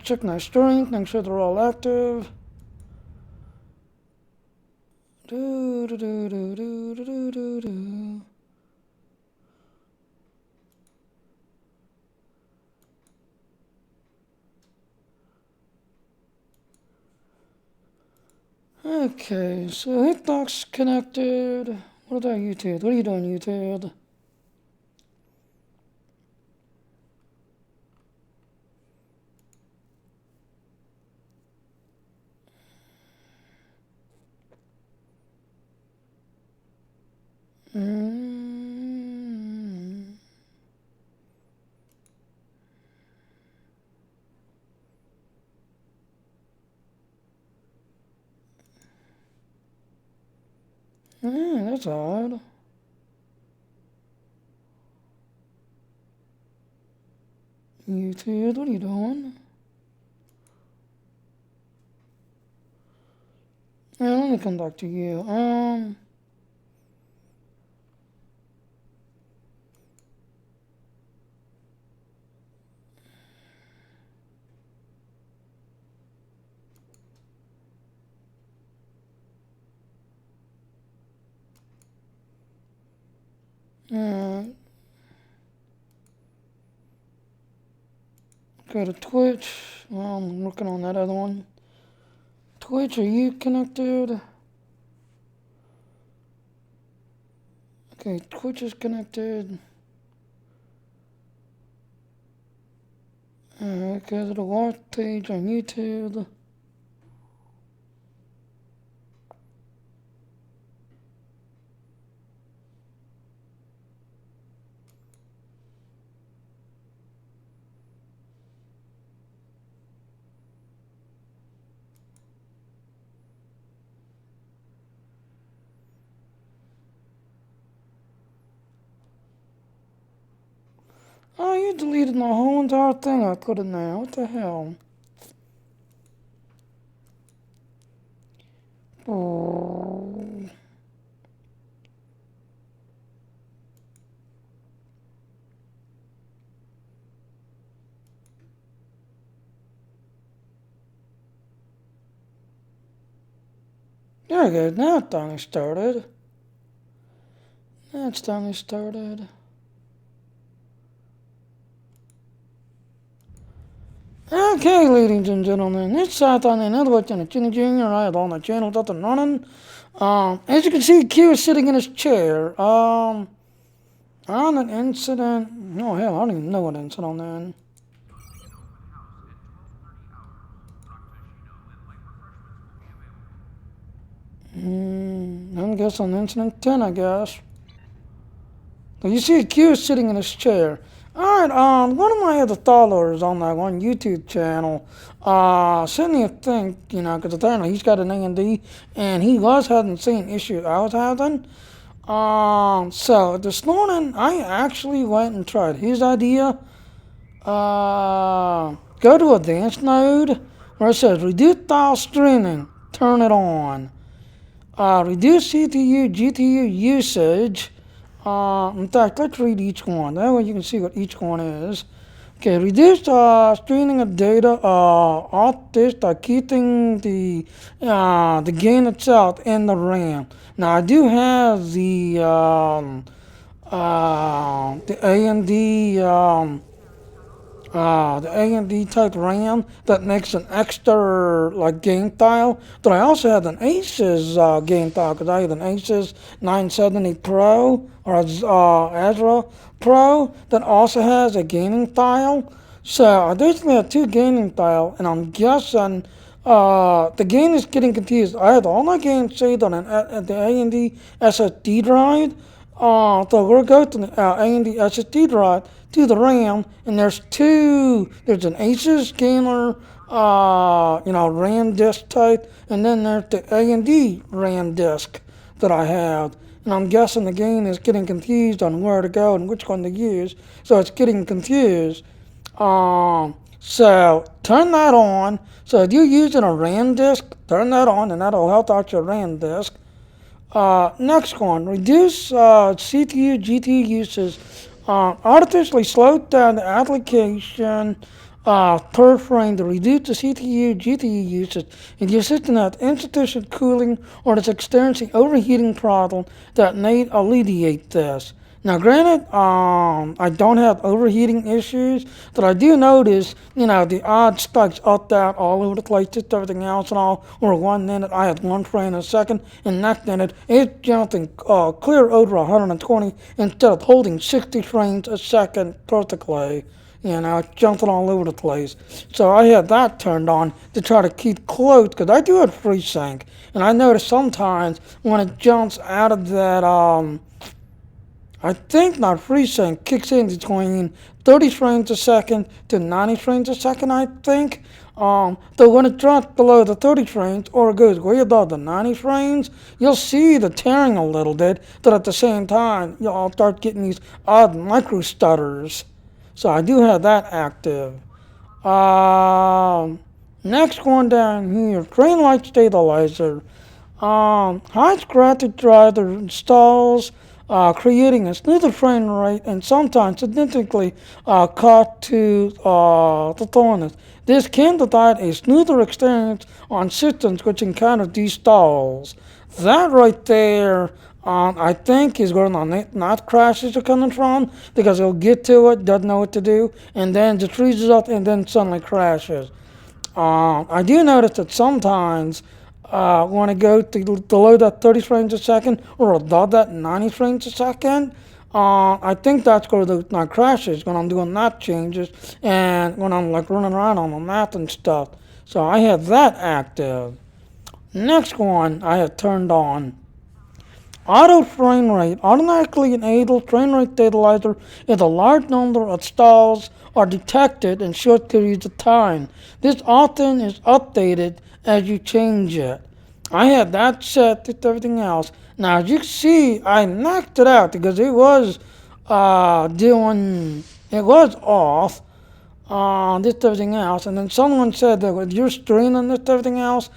check my strength, make sure they're all active. Do, do, do, do, do, do, do, do. Okay, so hitbox connected. What about YouTube? What are you doing, YouTube? That's odd. YouTube, what are you doing? Yeah, let me come back to you. Go to Twitch. Well, I'm working on that other one. Twitch, are you connected? Okay, Twitch is connected. Alright, go to the watch page on YouTube. Oh, you deleted my whole entire thing I put in there. What the hell? Oh. There we go. Now it's finally started. Now it's finally started. Okay, ladies and gentlemen, it's Satan and Edward and Chinny Jr. I had on the channel up and running. As you can see, Q is sitting in his chair. On an incident. Oh, hell, I don't even know what incident then. I guess on incident 10, I guess. But you see, Q is sitting in his chair. Alright, one of my other followers on that one YouTube channel, sent me a thing, you know, because apparently he's got an A&D, and he was having the same issue I was having. So this morning, I actually went and tried his idea. Go to advanced mode, where it says reduce file streaming, turn it on. Reduce CPU, GPU usage. In fact, let's read each one. That way you can see what each one is. Okay, reduce streaming of data off disk by keeping the gain itself in the RAM. Now I do have the AMD the AMD type RAM that makes an extra like game file. But I also have an Asus game file because I have an Asus 970 Pro or Azra Pro that also has a gaming file. So I basically have two gaming files, and I'm guessing the game is getting confused. I have all my games saved on the AMD SSD drive. So we'll go to the AMD SSD drive to the RAM, and there's an Asus Gamer, RAM disk type, and then there's the AMD RAM disk that I have. And I'm guessing the game is getting confused on where to go and which one to use, so it's getting confused. So turn that on. So if you're using a RAM disk, turn that on, and that'll help out your RAM disk. Next one, reduce CPU, GPU usage. Artificially slow down the application third frame to reduce the CPU GPU usage if your system has insufficient cooling or is experiencing overheating problem that may alleviate this. Now, granted, I don't have overheating issues, but I do notice, the odd spikes up, down, all over the place, just everything else and all. Where 1 minute I had 1 frame a second, and next minute it's jumping clear over 120 instead of holding 60 frames a second perfectly. It's jumping all over the place. So I had that turned on to try to keep close, because I do have FreeSync, and I notice sometimes when it jumps out of that, I think my FreeSync kicks in between 30 frames a second to 90 frames a second, I think. So when it drops below the 30 frames or it goes way above the 90 frames, you'll see the tearing a little bit, but at the same time, you'll start getting these odd micro stutters. So I do have that active. Next one down here, train light stabilizer. High graphic driver installs, creating a smoother frame rate and sometimes significantly cut to the tolerance. This can provide a smoother experience on systems which encounter these stalls. That right there, I think is where the not crashes are coming from, because it'll get to it, doesn't know what to do, and then just freezes up and then suddenly crashes. I do notice that sometimes when I go to below that 30 frames a second or above that 90 frames a second, I think that's where my crashes when I'm doing map changes and when I'm like running around on the map and stuff. So I have that active. Next one I have turned on. Auto frame rate automatically enables frame rate stabilizer if a large number of stalls are detected in short periods of time. This often is updated as you change it. I had that set to everything else. Now, as you can see, I knocked it out because it was it was off. This everything else, and then someone said that with your stream and this everything else,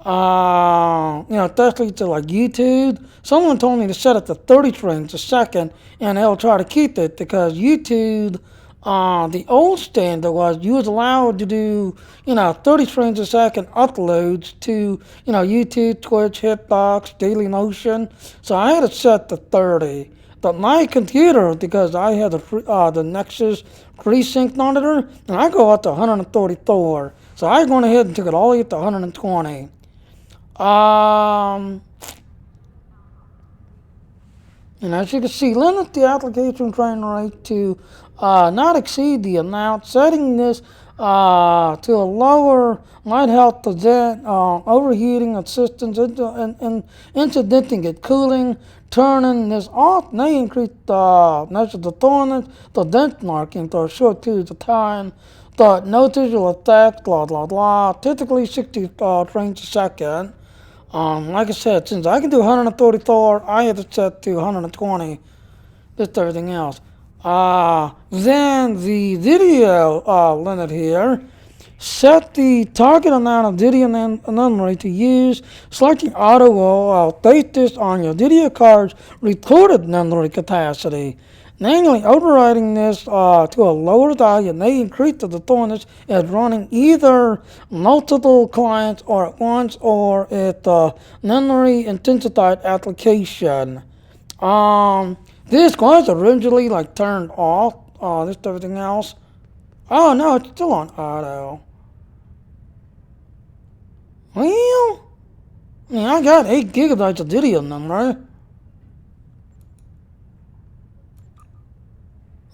especially to like YouTube. Someone told me to set it to 30 frames a second, and they'll try to keep it because YouTube, the old standard was you was allowed to do, 30 frames a second uploads to, YouTube, Twitch, Hitbox, Dailymotion. So I had it set to 30. But my computer, because I had the Nexus FreeSync monitor, and I go up to 134. So I went ahead and took it all the way up to 120. And as you can see, limit the application frame rate to not exceed the amount. Setting this to a lower might help prevent overheating of systems and incidenting at cooling. Turning this off may increase the measure the tolerance, the benchmarking for a short period of time. But no visual effect, blah blah blah. Typically 60 frames a second. Like I said, since I can do 134, I have it set to 120. Just everything else. Then the video limit here. Set the target amount of video memory to use. Selecting auto will update this on your video card's recorded memory capacity. Manually overriding this to a lower value may increase the tolerance as running either multiple clients or at once or at memory intensified application. This was originally like turned off. This everything else. Oh no, it's still on auto. Well, I got 8 gigabytes of video memory.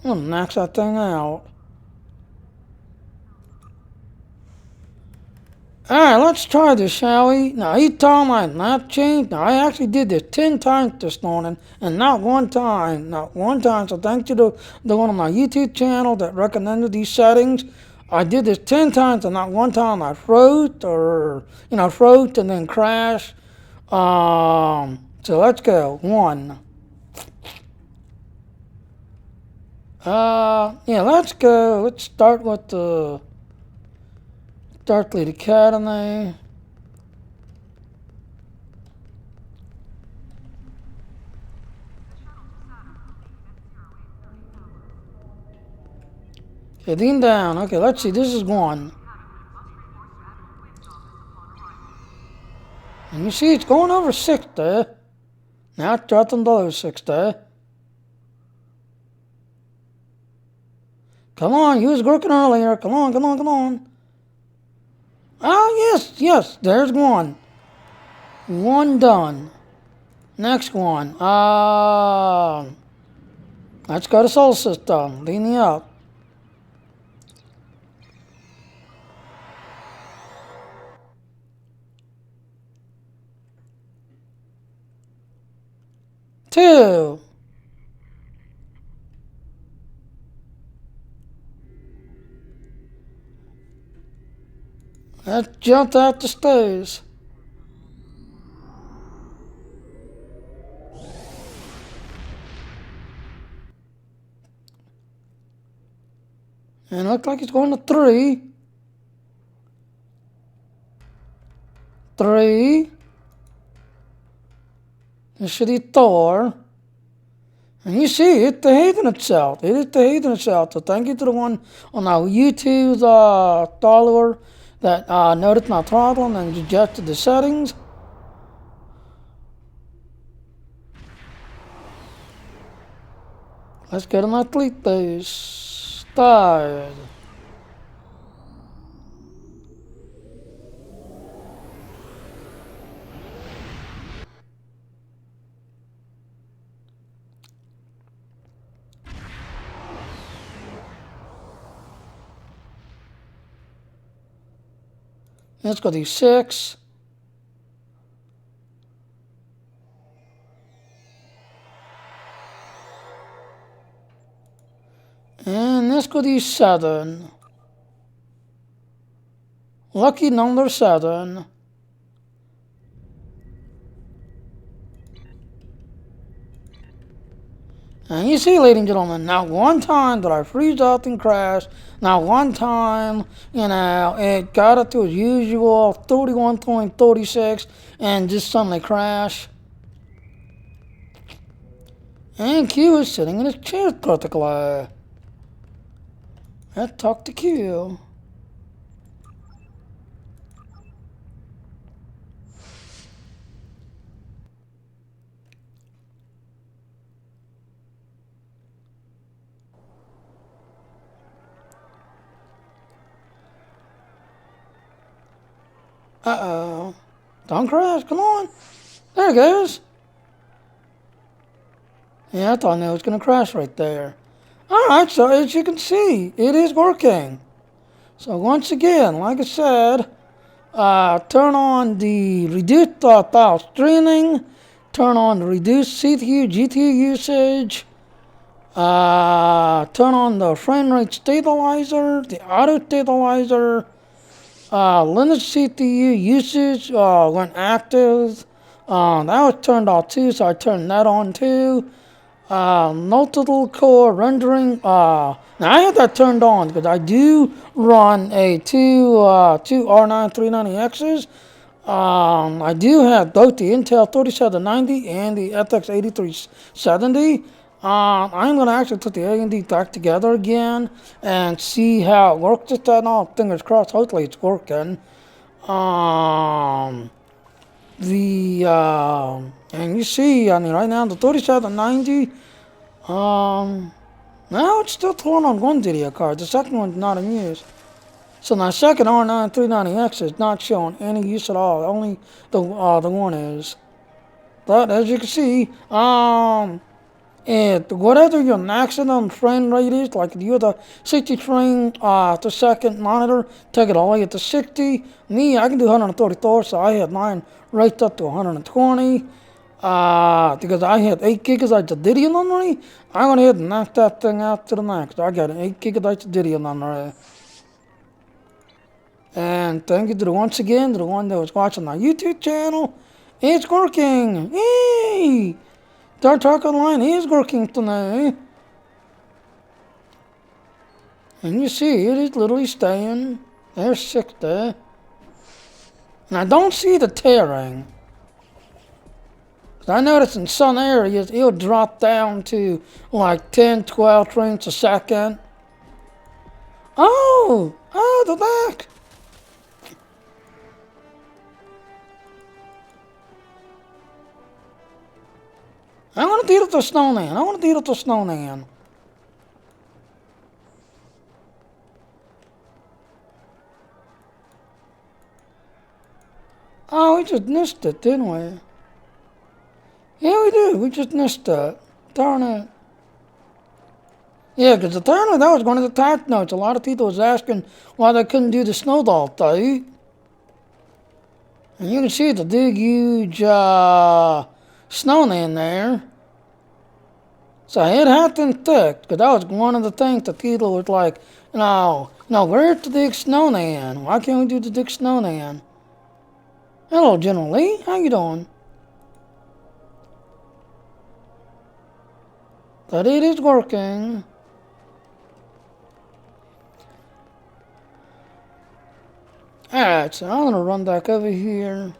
I'm gonna max that thing out. Alright, let's try this, shall we? Now, each time I map change, now I actually did this 10 times this morning, and not one time, so thanks to the one on my YouTube channel that recommended these settings. I did this 10 times, and not one time I froze, froze and then crashed. So let's go. 1. Let's go. Let's start with the Starfleet Academy. Heading down. Okay, let's see. This is one. And you see it's going over 60. Now it's dropping below 60. Come on, you was working earlier. Come on, come on, come on. Oh, yes, yes, there's one. One done. Next one. Let's go to Soul System. Leaning up. Two. Let's jump out the stairs. And it looks like it's going to 3. 3. This should be 4. And you see, it's behaving itself. It is behaving itself. So thank you to the one on our YouTube follower that noticed my problem and adjusted the settings. Let's get an athlete base. Start. Let's go to 6. And let's go to 7. Lucky number 7. And you see, ladies and gentlemen, not one time did I freeze up and crash. Not one time, it got up to its usual 31.36 and just suddenly crash. And Q is sitting in his chair practically. Let's talk to Q. Uh-oh. Don't crash, come on. There it goes. Yeah, I thought it was going to crash right there. Alright, so as you can see, it is working. So once again, like I said, turn on the reduced file streaming, turn on the reduced CPU, GPU usage, turn on the frame rate stabilizer, the auto stabilizer, Linux CPU usage when active. That was turned off too, so I turned that on too. Multiple core rendering. Now I have that turned on because I do run a two R9 390Xs. I do have both the Intel 3790 and the FX 8370. I'm going to actually put the AMD back together again and see how it works. Just that all, fingers crossed, hopefully it's working. And you see, I mean, right now the 3790, now it's still pulling on one video card. The second one's not in use. So my second R9 390X is not showing any use at all. Only the one is. But as you can see, whatever your maximum frame rate is, like if you have a 60 frame per second monitor, take it all the way to 60. Me, I can do 134, so I have mine raised up to 120. Because I have 8 gigabytes of video memory, I'm going to hit and knock that thing out to the max. I got 8 gigabytes of video memory. And thank you to once again to the one that was watching my YouTube channel. It's working! Yay! Star Trek Online is working tonight. And you see, it is literally staying. There's 60. And I don't see the tearing. I notice in some areas it'll drop down to like 10, 12 frames a second. Oh, they're back. I want to deal with the snowman. I want to deal with the snowman. Oh, we just missed it, didn't we? Yeah, we did. We just missed it. Darn it. Yeah, because apparently that was one of the tax notes. A lot of people was asking why they couldn't do the snowball fight. And you can see the big, huge snowman there. So it had been thick, because that was one of the things that people was like, where's the big snowman? Why can't we do the big snowman? Hello, General Lee. How you doing? But it is working. Alright, so I'm gonna run back over here.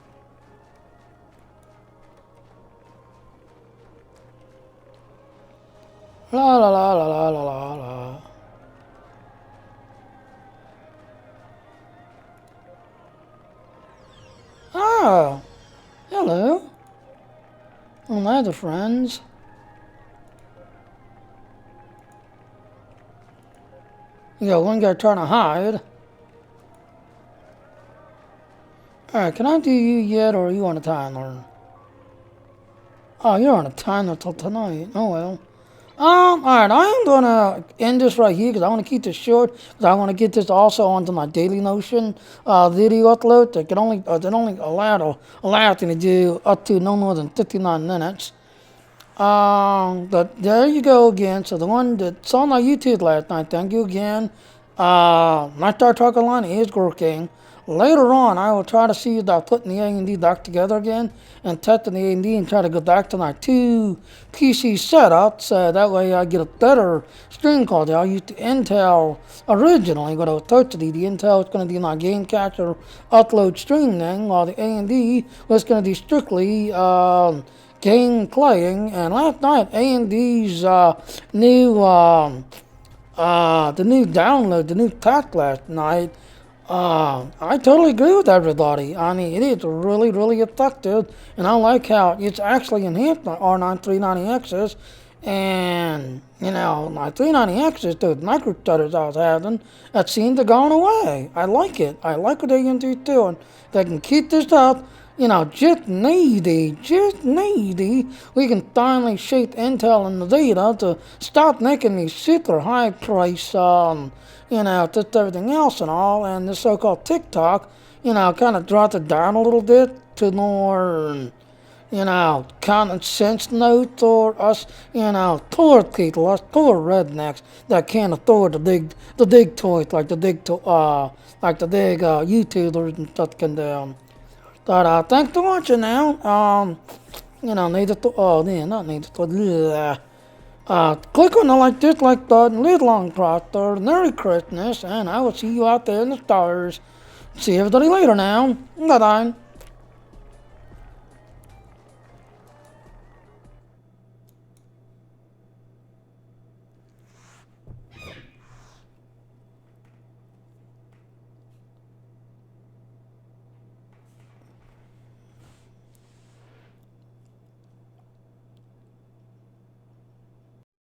La la la la la la la la. Oh, hello. Well, my other friends. You got one guy trying to hide. Alright, can I do you yet, or are you on a timer? Oh, you're on a timer till tonight. Oh well. Alright, I am gonna end this right here because I want to keep this short because I want to get this also onto my Daily Notion video upload. They can only allow to do up to no more than 59 minutes. But there you go again. So the one that saw my YouTube last night, thank you again. My Star Talker line is working. Later on, I will try to see about putting the A&D back together again and testing the A&D and try to go back to my 2 PC setups. That way I get a better stream quality. I used the Intel originally, but I was totally the Intel is going to be my game capture upload stream thing, while the A&D was going to be strictly game playing. And last night, A&D's new the new download, the new pack last night. I totally agree with everybody. I mean, it is really, really effective, and I like how it's actually enhanced my R9 390Xs. And, my 390Xs, those micro stutters I was having, that seemed to gone away. I like it. I like what they can do too. And they can keep this up. Just needy, we can finally shake Intel and the data to stop making these super high price, just everything else and all, and this so-called TikTok, kind of dropped it down a little bit to more, common sense note for us, poor people, us poor rednecks that can't afford the big toys like the big YouTubers and stuff can do. But thanks for watching now. Need to, not need to, click on the dislike button, leave long prosper, Merry Christmas, and I will see you out there in the stars. See everybody later now. Bye-bye.